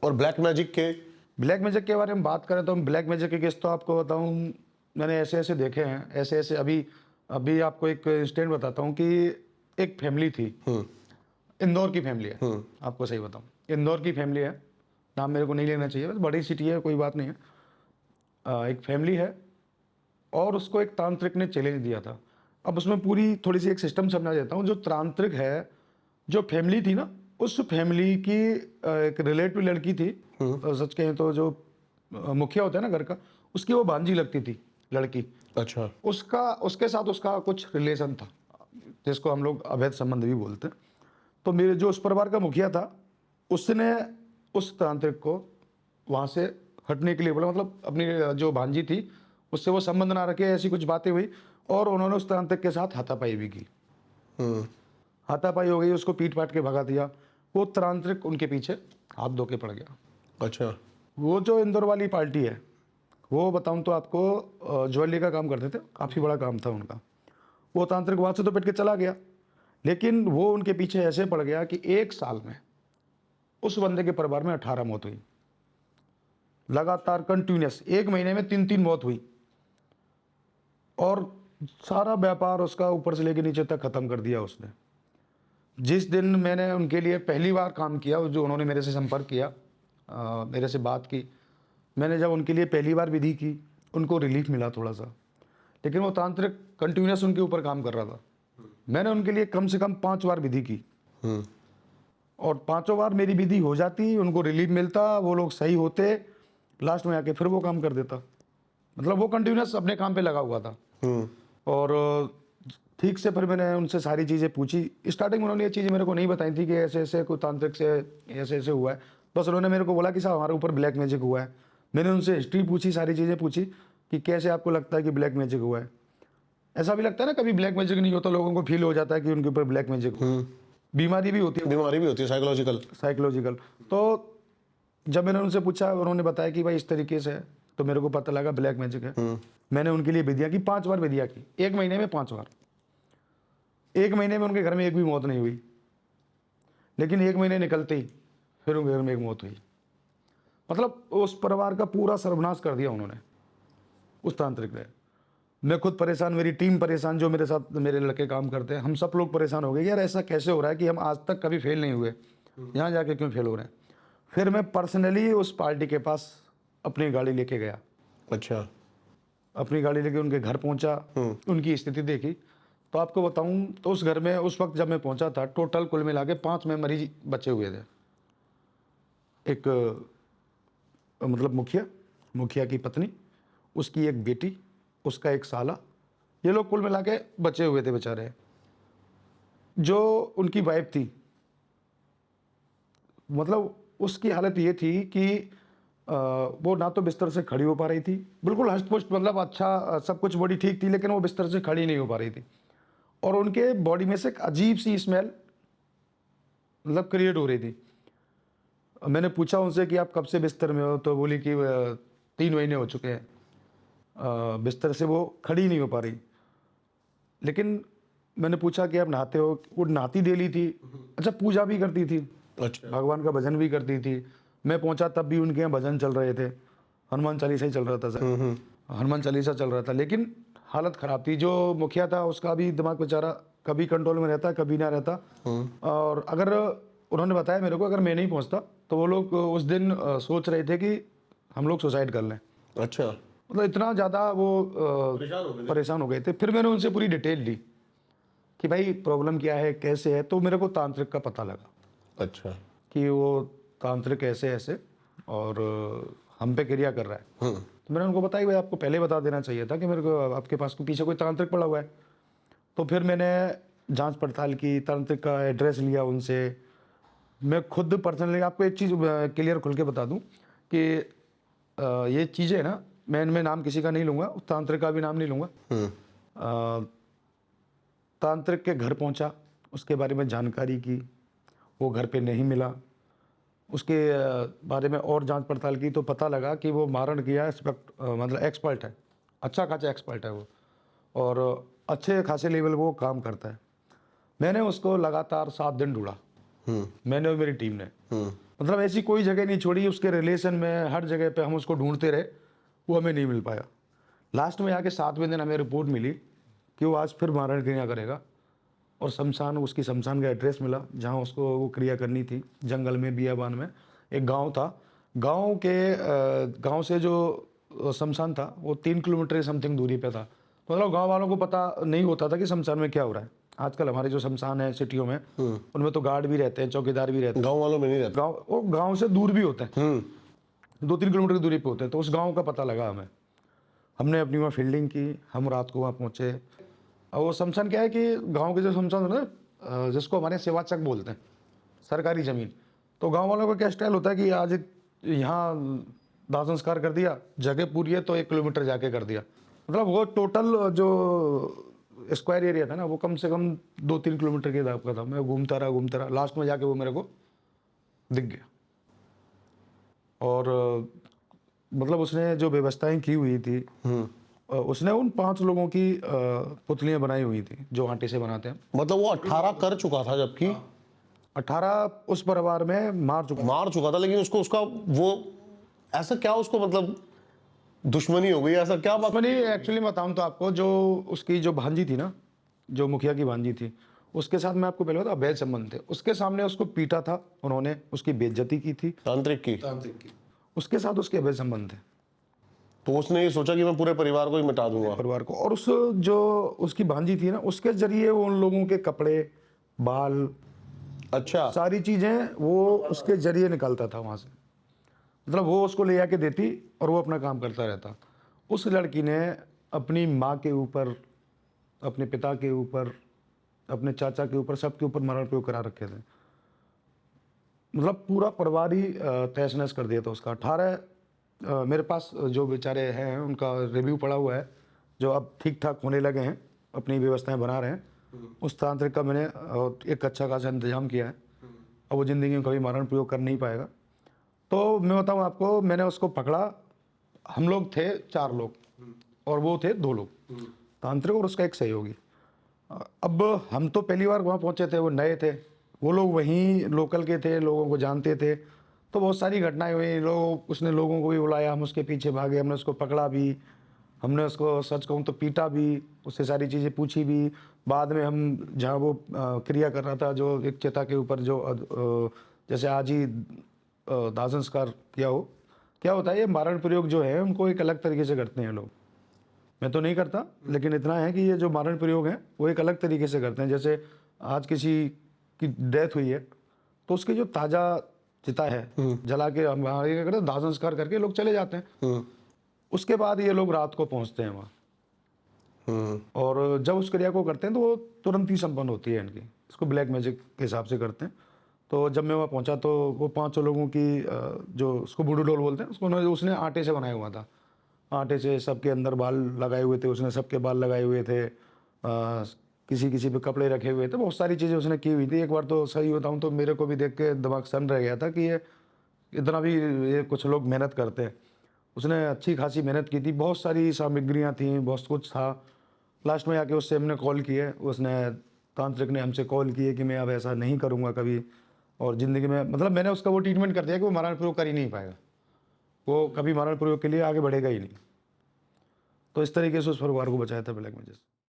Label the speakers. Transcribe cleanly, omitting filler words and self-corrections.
Speaker 1: और black magic के
Speaker 2: बारे में बात करें तो ब्लैक मैजिक के केस तो आपको बताऊं, मैंने ऐसे ऐसे देखे हैं, ऐसे ऐसे। अभी अभी आपको एक इंसिडेंट बताता हूं कि एक फैमिली थी, इंदौर की फैमिली है, आपको सही बताऊं, इंदौर की फैमिली है, नाम मेरे को नहीं लेना चाहिए, बस बड़ी सिटी है, कोई बात नहीं है। एक फैमिली है और उसको एक तांत्रिक ने चैलेंज दिया था। अब उसमें पूरी थोड़ी सी एक सिस्टम समझा देता हूँ। जो तांत्रिक है, जो फैमिली थी ना, उस फैमिली की एक रिलेटिव लड़की थी, सच कहें तो जो मुखिया होता है ना घर का, उसकी वो भांजी लगती थी लड़की।
Speaker 1: अच्छा।
Speaker 2: उसके साथ उसका कुछ रिलेशन था, जिसको हम लोग अवैध संबंध भी बोलते हैं। तो मेरे जो उस परिवार का मुखिया था, उसने उस तांत्रिक को वहाँ से हटने के लिए बोला, मतलब अपनी जो भांजी थी उससे वो संबंध ना रखे, ऐसी कुछ बातें हुई और उन्होंने उस तांत्रिक के साथ हाथापाई भी की। हाथापाई हो गई, उसको पीट पाट के भगा दिया। वो तांत्रिक उनके पीछे हाथ धो के पड़ गया।
Speaker 1: अच्छा।
Speaker 2: वो जो इंदौर वाली पार्टी है, वो बताऊं तो आपको ज्वेलरी का काम करते थे, काफ़ी बड़ा काम था उनका। वो तांत्रिक वहाँ से तो पिट के चला गया, लेकिन वो उनके पीछे ऐसे पड़ गया कि 1 साल में उस बंदे के परिवार में 18 मौत हुई, लगातार कंटिन्यूस। 1 महीने में 3-3 मौत हुई और सारा व्यापार उसका ऊपर से लेके नीचे तक खत्म कर दिया उसने। जिस दिन मैंने उनके लिए पहली बार काम किया, जो उन्होंने मेरे से संपर्क किया, मेरे से बात की, मैंने जब उनके लिए पहली बार विधि की, उनको रिलीफ मिला थोड़ा सा। लेकिन वो तांत्रिक कंटिन्यूस उनके ऊपर काम कर रहा था। मैंने उनके लिए कम से कम 5 बार विधि की और 5 बार मेरी विधि हो जाती, उनको रिलीफ मिलता, वो लोग सही होते, लास्ट में आके फिर वो काम कर देता। मतलब वो कंटिन्यूस अपने काम पे लगा हुआ था। और ठीक से फिर मैंने उनसे सारी चीज़ें पूछी। स्टार्टिंग में उन्होंने ये चीज़ें मेरे को नहीं बताई थी कि ऐसे ऐसे कोई तांत्रिक से ऐसे ऐसे हुआ है। बस उन्होंने मेरे को बोला कि साहब हमारे ऊपर ब्लैक मैजिक हुआ है। मैंने उनसे हिस्ट्री पूछी, सारी चीज़ें पूछी कि कैसे आपको लगता है कि ब्लैक मैजिक हुआ है। ऐसा भी लगता है ना, कभी ब्लैक मैजिक नहीं होता, लोगों को फील हो जाता है कि उनके ऊपर ब्लैक मैजिक, बीमारी भी होती है साइकोलॉजिकल। तो जब मैंने उनसे पूछा, उन्होंने बताया कि भाई इस तरीके से है, तो मेरे को पता लगा ब्लैक मैजिक है। मैंने उनके लिए विधियाँ की, 5 बार विधियाँ की, 1 महीने में 5 बार। 1 महीने में उनके घर में एक भी मौत नहीं हुई, लेकिन 1 महीने निकलते ही फिर उनके घर में एक मौत हुई। मतलब उस परिवार का पूरा सर्वनाश कर दिया उन्होंने, उस तांत्रिक ने। मैं खुद परेशान, मेरी टीम परेशान, जो मेरे साथ मेरे लड़के काम करते हैं, हम सब लोग परेशान हो गए, यार ऐसा कैसे हो रहा है कि हम आज तक कभी फेल नहीं हुए, यहाँ जाके क्यों फेल हो रहे हैं। फिर मैं पर्सनली उस पार्टी के पास अपनी गाड़ी लेके गया।
Speaker 1: अच्छा।
Speaker 2: अपनी गाड़ी लेके उनके घर पहुंचा, उनकी स्थिति देखी। तो आपको बताऊं तो उस घर में उस वक्त जब मैं पहुंचा था, टोटल कुल मिला के 5 मेंबर बचे हुए थे। एक मतलब मुखिया की पत्नी, उसकी एक बेटी, उसका एक साला, ये लोग कुल मिला के बचे हुए थे बेचारे। जो उनकी वाइफ थी, मतलब उसकी हालत ये थी कि वो ना तो बिस्तर से खड़ी हो पा रही थी, बिल्कुल हष्ट-पुष्ट, मतलब अच्छा सब कुछ बॉडी ठीक थी, लेकिन वो बिस्तर से खड़ी नहीं हो पा रही थी। और उनके बॉडी में से एक अजीब सी स्मेल मतलब क्रिएट हो रही थी। मैंने पूछा उनसे कि आप कब से बिस्तर में हो, तो बोली कि 3 महीने हो चुके हैं बिस्तर से वो खड़ी नहीं हो पा रही। लेकिन मैंने पूछा कि आप नहाते हो, वो नहाती डेली थी, अच्छा पूजा भी करती थी,
Speaker 1: अच्छा।
Speaker 2: भगवान का भजन भी करती थी। मैं पहुंचा तब भी उनके यहाँ भजन चल रहे थे, हनुमान चालीसा ही चल रहा था सर, हनुमान चालीसा चल रहा था। लेकिन हालत ख़राब थी। जो मुखिया था उसका भी दिमाग बेचारा कभी कंट्रोल में रहता, कभी ना रहता। और अगर उन्होंने बताया मेरे को, अगर मैं नहीं पहुंचता तो वो लोग उस दिन सोच रहे थे कि हम लोग सुसाइड कर लें।
Speaker 1: अच्छा।
Speaker 2: मतलब इतना ज़्यादा वो परेशान हो गए थे। फिर मैंने उनसे पूरी डिटेल ली कि भाई प्रॉब्लम क्या है, कैसे है। तो मेरे को तांत्रिक का पता लगा।
Speaker 1: अच्छा।
Speaker 2: कि वो तांत्रिक ऐसे ऐसे और हम पे क्रिया कर रहा है। तो मैंने उनको बताया भाई आपको पहले बता देना चाहिए था कि मेरे को आपके पास को पीछे कोई तांत्रिक पड़ा हुआ है। तो फिर मैंने जांच पड़ताल की, तांत्रिक का एड्रेस लिया उनसे। मैं खुद पर्सनली आपको एक चीज़ क्लियर खुल के बता दूं कि ये चीज़ें ना, मैं इनमें नाम किसी का नहीं लूँगा, तांत्रिक का भी नाम नहीं लूँगा। तांत्रिक के घर पहुंचा, उसके बारे में जानकारी की, वो घर पे नहीं मिला। उसके बारे में और जांच पड़ताल की तो पता लगा कि वो मारण किया मतलब एक्सपर्ट है, अच्छा खासा एक्सपर्ट है वो, और अच्छे खासे लेवल वो काम करता है। मैंने उसको लगातार 7 दिन ढूंढा, मैंने और मेरी टीम ने। मतलब ऐसी कोई जगह नहीं छोड़ी, उसके रिलेशन में हर जगह पे हम उसको ढूंढते रहे, वो हमें नहीं मिल पाया। लास्ट में आके 7वें दिन हमें रिपोर्ट मिली कि वो आज फिर मारण क्रिया करेगा, और उसकी शमशान का एड्रेस मिला जहाँ उसको वो क्रिया करनी थी, जंगल में, बियाबान में। एक गांव था, गांव से जो शमशान था वो 3 किलोमीटर समथिंग दूरी पे था। तो मतलब गांव वालों को पता नहीं होता था कि शमशान में क्या हो रहा है। आजकल हमारे जो शमशान है सिटियों में, उनमें तो गार्ड भी रहते हैं, चौकीदार भी रहते हैं।
Speaker 1: गांव वालों में नहीं रहता।
Speaker 2: गांव से दूर भी होते हैं, 2-3 किलोमीटर की दूरी पे होते हैं। तो उस गांव का पता लगा हमें, हमने अपनी वहाँ फील्डिंग की, हम रात को वहाँ पहुँचे। और वो शमशान क्या है कि गांव के जो शमशान है ना, जिसको हमारे सेवाचक बोलते हैं, सरकारी ज़मीन। तो गांव वालों का क्या स्टाइल होता है कि आज यहाँ दाह संस्कार कर दिया, जगह पूरी है तो 1 किलोमीटर जाके कर दिया। मतलब वो टोटल जो स्क्वायर एरिया था ना, वो कम से कम 2-3 किलोमीटर के दाब का था। मैं घूमता रहा, लास्ट में जाके वो मेरे को दिख गया। और मतलब उसने जो व्यवस्थाएं की हुई थी, उसने उन 5 लोगों की पुतलियां बनाई हुई थी जो आटे से बनाते हैं।
Speaker 1: मतलब वो 18 कर चुका था, जबकि
Speaker 2: 18 उस परिवार में मार चुका
Speaker 1: था, लेकिन उसका वो ऐसा क्या, उसको मतलब दुश्मनी हो गई, ऐसा क्या बात?
Speaker 2: मैंने एक्चुअली बताऊं तो आपको, जो उसकी जो भांजी थी ना, जो मुखिया की भांजी थी, उसके साथ मैं आपको पहले बता, अवैध संबंध थे। उसके सामने उसको पीटा था उन्होंने, उसकी बेइज्जती की थी,
Speaker 1: तांत्रिक की।
Speaker 2: उसके साथ उसके अवैध संबंध थे।
Speaker 1: तो उसने ये सोचा कि मैं पूरे परिवार को ही मिटा दूंगा,
Speaker 2: परिवार को। और उस जो उसकी भांजी थी ना, उसके जरिए वो उन लोगों के कपड़े, बाल,
Speaker 1: अच्छा,
Speaker 2: सारी चीजें वो उसके जरिए निकालता था वहां से। मतलब वो उसको ले आके देती और वो अपना काम करता रहता। उस लड़की ने अपनी माँ के ऊपर, अपने पिता के ऊपर, अपने चाचा के ऊपर, सबके ऊपर मरण प्रयोग करा रखे थे। मतलब पूरा परिवार ही तहस नहस कर दिया था उसका। 18 मेरे पास जो बेचारे हैं उनका रिव्यू पड़ा हुआ है, जो अब ठीक ठाक होने लगे हैं, अपनी व्यवस्थाएं बना रहे हैं। उस तांत्रिक का मैंने एक अच्छा खासा इंतजाम किया है। अब वो ज़िंदगी में कभी मरण प्रयोग कर नहीं पाएगा। तो मैं बताऊं आपको, मैंने उसको पकड़ा, हम लोग थे 4 लोग और वो थे 2 लोग, तांत्रिक और उसका एक सहयोगी। अब हम तो पहली बार वहाँ पहुँचे थे, वो नए थे, वो लोग वहीं लोकल के थे, लोगों को जानते थे। तो बहुत सारी घटनाएं हुई, उसने लोगों को भी बुलाया, हम उसके पीछे भागे, हमने उसको पकड़ा भी, हमने उसको सच कहूँ तो पीटा भी, उससे सारी चीज़ें पूछी भी। बाद में हम जहाँ वो क्रिया कर रहा था, जो एक चिता के ऊपर, जो जैसे आज ही दाह संस्कार किया हो, क्या होता है, ये मारण प्रयोग जो है उनको एक अलग तरीके से करते हैं लोग। मैं तो नहीं करता, लेकिन इतना है कि ये जो मारण प्रयोग है वो एक अलग तरीके से करते हैं। जैसे आज किसी की डेथ हुई है तो उसकी जो ताज़ा चिता है, जला के हमारे क्या करते हैं, दाह संस्कार करके लोग चले जाते हैं। उसके बाद ये लोग रात को पहुंचते हैं वहाँ, और जब उस क्रिया को करते हैं तो वो तुरंत ही संपन्न होती है इनकी। इसको ब्लैक मैजिक के हिसाब से करते हैं। तो जब मैं वहाँ पहुंचा तो वो 5 लोगों की जो उसको बूढ़ू डोल बोलते हैं, उसको उसने आटे से बनाया हुआ था। आटे से सबके अंदर बाल लगाए हुए थे, उसने सबके बाल लगाए हुए थे, किसी किसी पे कपड़े रखे हुए थे, बहुत सारी चीज़ें उसने की हुई थी। एक बार तो सही बताऊँ तो मेरे को भी देख के दिमाग सन रह गया था कि ये इतना भी ये कुछ लोग मेहनत करते हैं। उसने अच्छी खासी मेहनत की थी, बहुत सारी सामग्रियाँ थी, बहुत कुछ था। लास्ट में आके उससे हमने कॉल किए, उसने तांत्रिक ने हमसे कॉल किए कि मैं अब ऐसा नहीं करूँगा कभी, और ज़िंदगी में, मतलब मैंने उसका वो ट्रीटमेंट कर दिया कि वो मारण प्रयोग कर ही नहीं पाएगा, वो कभी मारण प्रयोग के लिए आगे बढ़ेगा ही नहीं। तो इस तरीके से उस परिवार को बचाया था ब्लैक मैजिक।